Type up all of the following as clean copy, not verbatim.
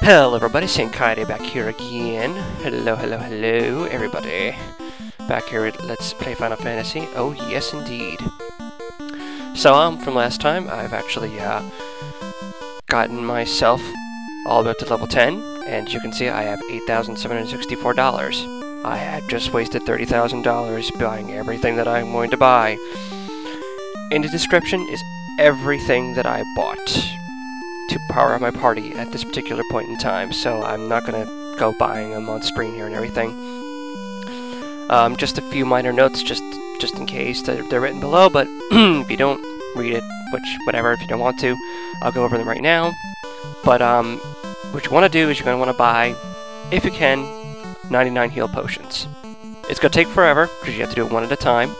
Hello everybody, St. Kaide back here again. Hello, hello, hello everybody. Back here at Let's Play Final Fantasy. Oh yes indeed. So from last time, I've actually gotten myself all the way up to level 10, and as you can see I have $8,764. I had just wasted $30,000 buying everything that I'm going to buy. In the description is everything that I bought to power up my party at this particular point in time, so I'm not going to go buying them on screen here and everything. Just a few minor notes, just in case they're written below, but if you don't read it, whatever, if you don't want to, I'll go over them right now. But what you want to do is you're going to want to buy, if you can, 99 heal potions. It's going to take forever, because you have to do it one at a time,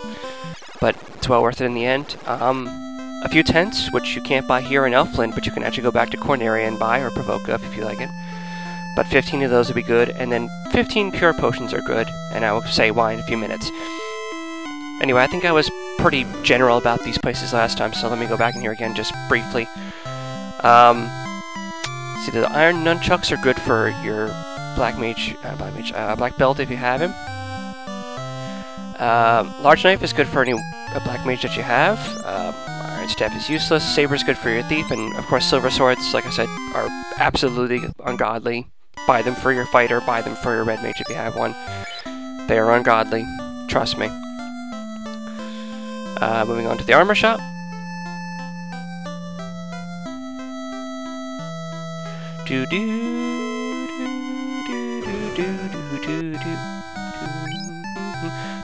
but it's well worth it in the end. A few tents, which you can't buy here in Elfland, but you can actually go back to Corneria and buy, or Provoca if you like it. But 15 of those would be good, and then 15 pure potions are good, and I will say why in a few minutes. Anyway, I think I was pretty general about these places last time, so let me go back in here again just briefly. See, the iron nunchucks are good for your black belt if you have him. Large knife is good for any black mage that you have. Iron staff is useless. Sabre is good for your thief, and of course silver swords, like I said, are absolutely ungodly. Buy them for your fighter, buy them for your red mage if you have one. They are ungodly, trust me. Moving on to the armor shop.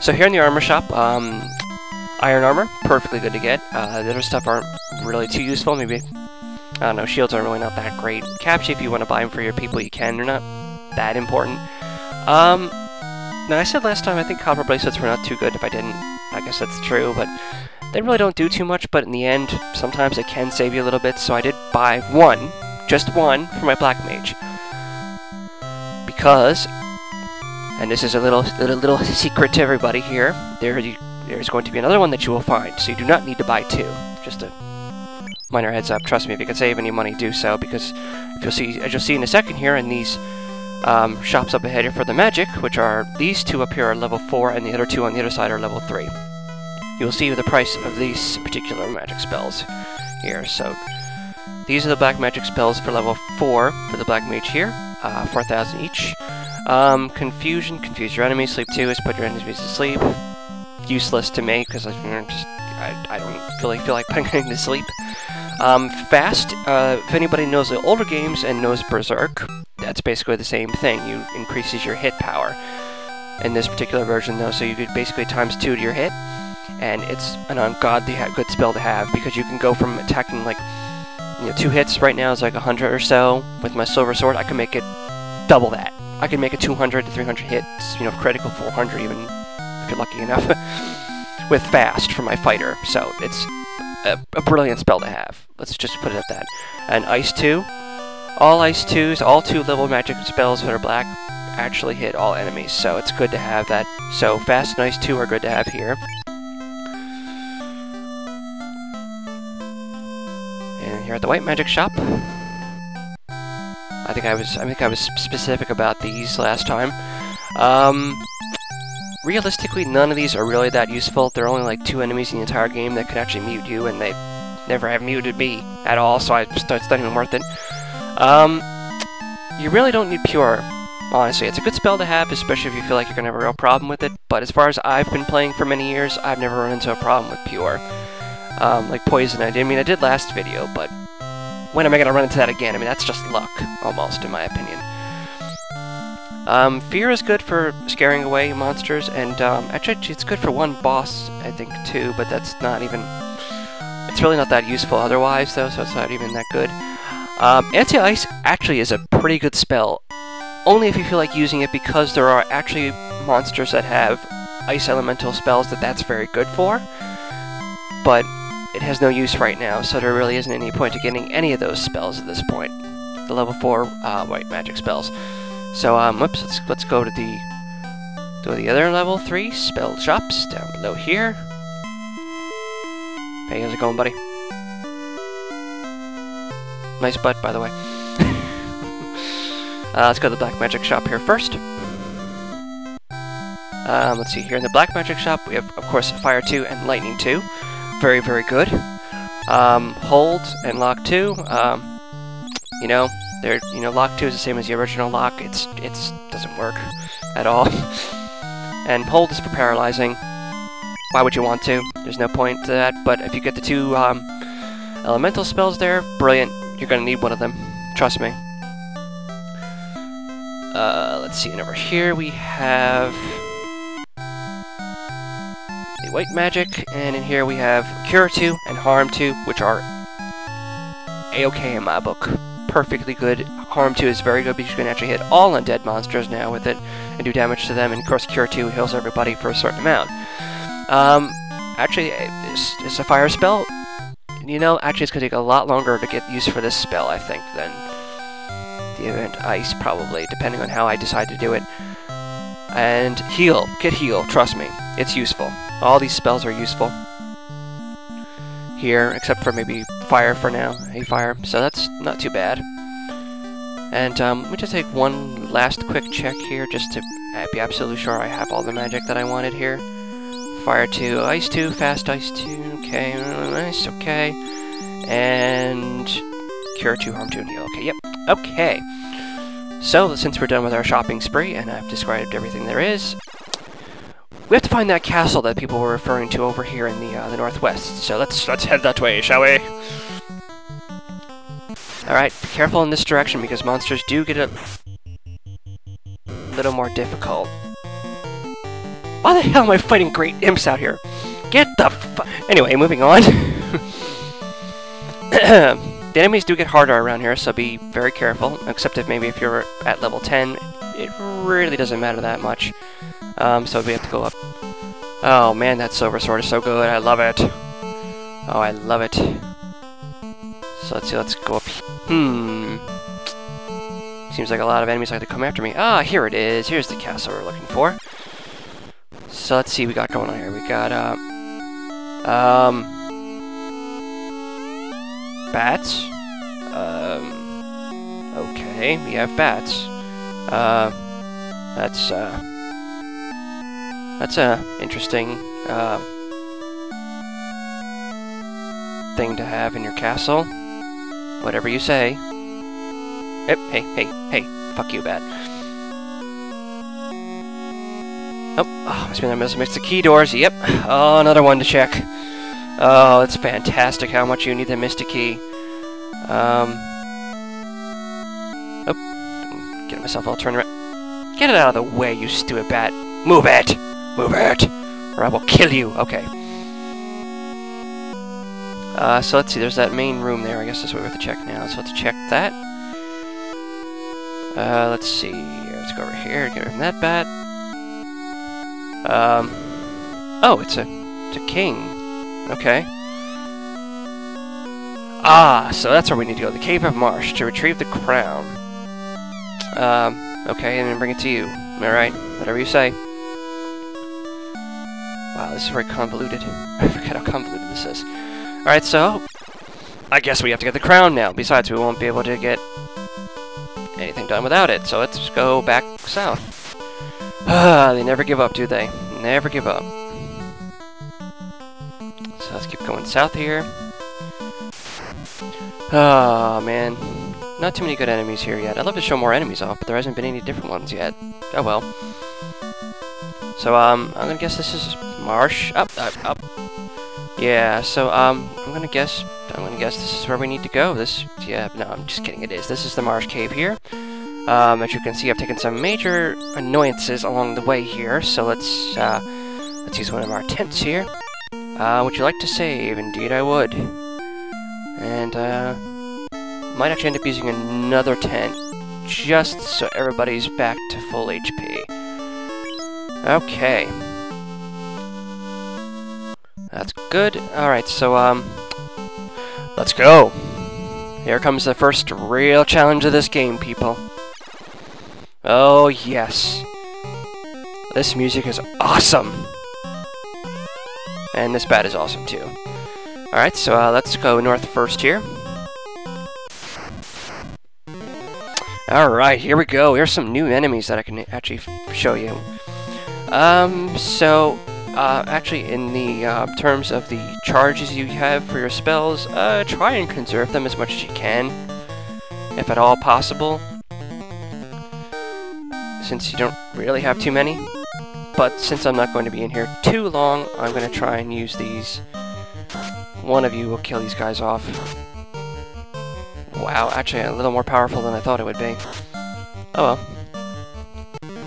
So here in the armor shop, iron armor, perfectly good to get. The other stuff aren't really too useful. Maybe, I don't know, shields are really not that great. Capture, if you want to buy them for your people, you can. They're not that important. Now, I said last time I think copper bracelets were not too good. If I didn't, I guess that's true, but they really don't do too much, but in the end, sometimes it can save you a little bit, so I did buy one, just one, for my black mage. Because, and this is a little secret to everybody here, there's going to be another one that you will find, so you do not need to buy two. Just a minor heads up. Trust me, if you can save any money, do so, because if you'll see, as you'll see in a second here, in these shops up ahead here for the magic, which are these two up here are level 4, and the other two on the other side are level 3. You'll see the price of these particular magic spells here. So these are the black magic spells for level 4 for the black mage here, 4,000 each. Confusion, confuse your enemies. Sleep 2 is put your enemies to sleep. Useless to me, because I don't really feel like putting anything to sleep. Fast, if anybody knows the older games and knows Berserk, that's basically the same thing. You increases your hit power in this particular version, though, so you could basically times 2 to your hit, and it's an ungodly good spell to have, because you can go from attacking, like, 2 hits right now is like 100 or so. With my silver sword, I can make it double that. I can make it 200 to 300 hits, critical 400 even, if you're lucky enough, with fast for my fighter. So it's a brilliant spell to have. Let's just put it at that. And Ice 2. All Ice 2s, all 2-level magic spells that are black, actually hit all enemies, so it's good to have that. So Fast and Ice 2 are good to have here. And here at the white magic shop, I think I was specific about these last time. Realistically, none of these are really that useful. There are only like 2 enemies in the entire game that can actually mute you, and they never have muted me at all, so it's not even worth it. You really don't need Pure, honestly. It's a good spell to have, especially if you feel like you're going to have a real problem with it, but as far as I've been playing for many years, I've never run into a problem with Pure. Like Poison, I did last video, but when am I going to run into that again? I mean, that's just luck, almost, in my opinion. Fear is good for scaring away monsters, and actually it's good for one boss, I think, too, but that's not even... It's really not that useful otherwise, though, so it's not even that good. Anti-Ice actually is a pretty good spell, only if you feel like using it, because there are actually monsters that have ice elemental spells that's very good for, but it has no use right now, so there really isn't any point to getting any of those spells at this point. The level 4 white magic spells. So, whoops, let's go to the other level 3 spell shops down below here. Hey, how's it going, buddy? Nice butt, by the way. Let's go to the Black Magic Shop here first. Let's see, here in the Black Magic Shop, we have, of course, Fire 2 and Lightning 2. Very, very good. Hold and Lock 2, you know, Lock 2 is the same as the original Lock. It's doesn't work at all. And Hold is for paralyzing. Why would you want to? There's no point to that, but if you get the 2, elemental spells there, brilliant. You're gonna need one of them. Trust me. Let's see, and over here we have the White Magic, and in here we have Cure 2 and Harm 2, which are A-okay in my book. Perfectly good. Harm 2 is very good because you can actually hit all undead monsters now with it and do damage to them, and of course Cure 2 heals everybody for a certain amount. Actually, it's a fire spell. You know, actually it's going to take a lot longer to get used for this spell, I think, than the event Ice, probably, depending on how I decide to do it. And Heal. Get Heal, trust me. It's useful. All these spells are useful here, except for maybe Fire for now. Hey, Fire. So that's not too bad. And let me just take one last quick check here, just to be absolutely sure I have all the magic that I wanted here. Fire 2, Ice 2, Fast Ice 2, okay, nice, okay. And Cure 2, Harm 2, and Heal. Okay, yep. Okay. So, since we're done with our shopping spree, and I've described everything there is, we have to find that castle that people were referring to over here in the northwest. So let's head that way, shall we? Alright, be careful in this direction because monsters do get a little more difficult. Why the hell am I fighting great imps out here? Get the Anyway, moving on. The enemies do get harder around here, so be very careful. Except if you're at level 10, it really doesn't matter that much. So we have to go up. Oh man, that Silver Sword is so good. I love it. Oh, I love it. So let's see, let's go up. Seems like a lot of enemies like to come after me. Ah, here it is. Here's the castle we're looking for. So let's see what we got going on here. We got, bats. Okay, we have bats. That's a interesting, thing to have in your castle. Whatever you say. Yep, hey, fuck you, bat. Oh, must be the key doors, yep. Oh, another one to check. Oh, it's fantastic how much you need the Mystic Key. Oh, get myself all turned around. Get it out of the way, you stupid bat. Move it! Move it! Or I will kill you. Okay. So let's see, there's that main room there. I guess that's what we have to check now. So let's check that. Let's see. Let's go over here, get rid of that bat. Oh, it's a king. Okay. Ah, so that's where we need to go. The Cave of Marsh to retrieve the crown. Okay, and then bring it to you. Alright, whatever you say. Wow, this is very convoluted. I forget how convoluted this is. Alright, so I guess we have to get the crown now. Besides, we won't be able to get anything done without it. So let's go back south. Ah, they never give up, do they? Never give up. So let's keep going south here. Oh, man. Not too many good enemies here yet. I'd love to show more enemies off, but there hasn't been any different ones yet. Oh well. So, I'm gonna guess this is Marsh. Up. Yeah, so, I'm gonna guess this is where we need to go. Yeah, no, I'm just kidding, it is. This is the Marsh Cave here. As you can see, I've taken some major annoyances along the way here, so let's use one of our tents here. Would you like to save? Indeed I would. And, might actually end up using another tent, just so everybody's back to full HP. Okay. That's good. Alright, so, let's go! Here comes the first real challenge of this game, people. Oh, yes. This music is awesome! And this bat is awesome, too. Alright, so, let's go north first here. Alright, here we go. Here's some new enemies that I can actually show you. Actually, in the terms of the charges you have for your spells, try and conserve them as much as you can, if at all possible, since you don't really have too many. But since I'm not going to be in here too long, I'm going to try and use these. One of you will kill these guys off. Wow, actually a little more powerful than I thought it would be. Oh well.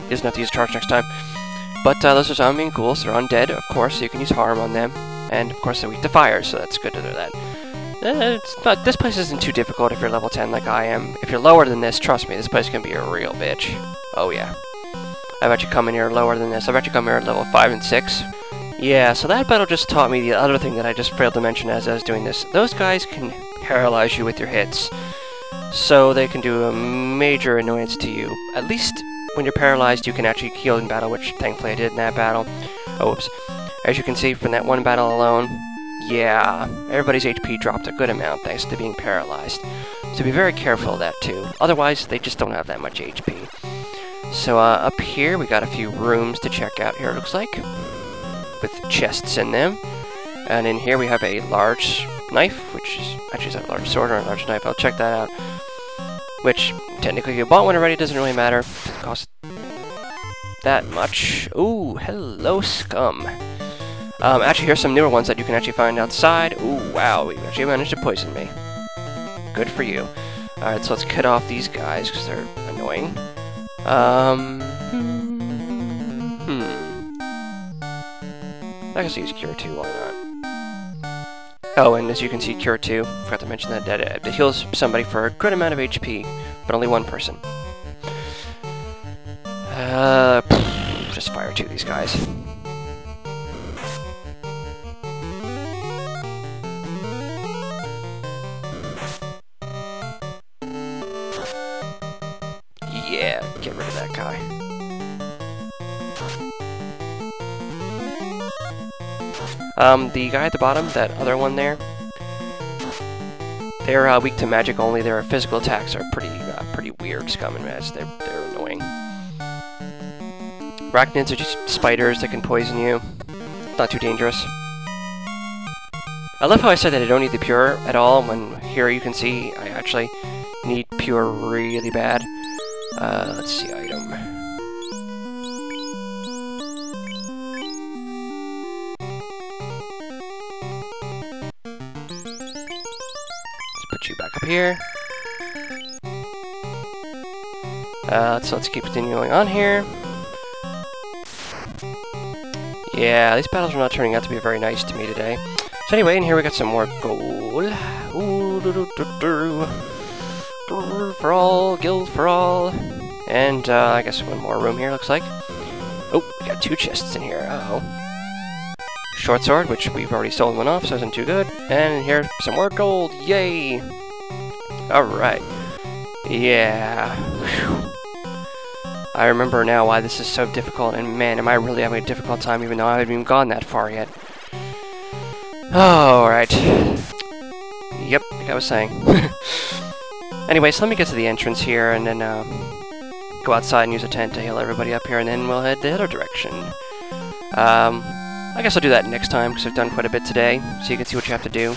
Isn't have to use charge next time. But those are zombie and ghouls. They're undead, of course, so you can use harm on them. And of course they're weak to fire, so that's good to do that. This place isn't too difficult if you're level 10 like I am. If you're lower than this, trust me, this place can be a real bitch. Oh yeah. I've actually come in here lower than this. I've actually come here at level 5 and 6. Yeah, so that battle just taught me the other thing that I just failed to mention as I was doing this. Those guys can paralyze you with your hits. So they can do a major annoyance to you. At least when you're paralyzed, you can actually heal in battle, which thankfully I did in that battle. Oh, oops. As you can see from that one battle alone, yeah, everybody's HP dropped a good amount thanks to being paralyzed. So be very careful of that too. Otherwise, they just don't have that much HP. So up here, we got a few rooms to check out here, it looks like, with chests in them. And in here we have a large knife, which is actually is that a large sword or a large knife? I'll check that out. Which, technically, if you bought one already, doesn't really matter. It doesn't cost that much. Ooh, hello, scum. Actually, here's some newer ones that you can actually find outside. Ooh, wow, we actually managed to poison me. Good for you. Alright, so let's cut off these guys, because they're annoying. I guess use Cure 2, why not? Oh, and as you can see, Cure 2, forgot to mention that, it heals somebody for a good amount of HP, but only one person. Just fire 2 of these guys. Yeah, get rid of that guy. The guy at the bottom, that other one there, they're weak to magic only. Their physical attacks are pretty weird, scum and mess. They're annoying. Arachnids are just spiders that can poison you. Not too dangerous. I love how I said that I don't need the pure at all, when here you can see I actually need pure really bad. Let's see, item. Put you back up here. So let's keep continuing on here. Yeah, these battles are not turning out to be very nice to me today. So anyway, in here we got some more gold. Ooh, for all, guild for all. And I guess one more room here, looks like. Oh, we got 2 chests in here. Uh-oh. Short sword, which we've already sold one off, so isn't too good. And here's some more gold. Yay! Alright. Yeah. Whew. I remember now why this is so difficult, and man, am I really having a difficult time even though I haven't even gone that far yet. Alright. Yep, like I was saying. Anyway, so let me get to the entrance here, and then go outside and use a tent to heal everybody up here, and then we'll head the other direction. I guess I'll do that next time, because I've done quite a bit today, so you can see what you have to do.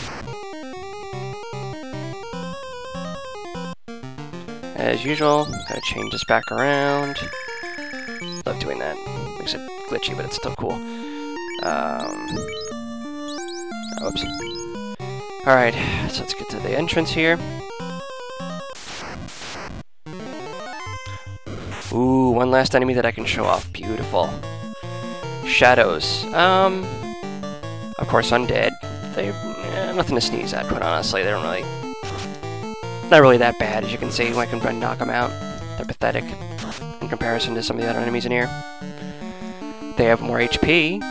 As usual, gotta change this back around. Love doing that. Makes it glitchy, but it's still cool. Oops. Alright, so let's get to the entrance here. Ooh, one last enemy that I can show off. Beautiful. Shadows. Of course, undead. They're nothing to sneeze at, quite honestly. They don't really... Not really that bad, as you can see. I can knock them out. They're pathetic in comparison to some of the other enemies in here. They have more HP,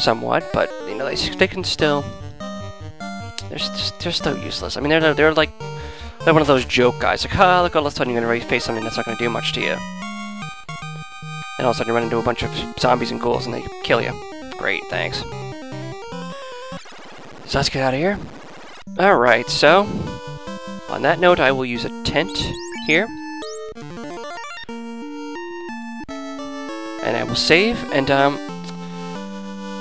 somewhat, but you know they can still. They're still useless. I mean, they're like one of those joke guys. Like, look, all of a sudden you're gonna face something that's not gonna do much to you, and all of a sudden you run into a bunch of zombies and ghouls and they kill you. Great, thanks. So let's get out of here. All right, so. On that note, I will use a tent here. and I will save, and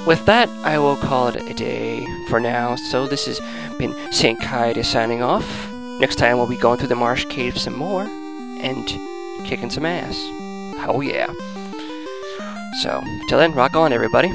with that, I will call it a day for now. So this has been St. Kaida signing off. Next time we'll be going through the Marsh Cave some more, and kicking some ass. Oh yeah. So, till then, rock on everybody.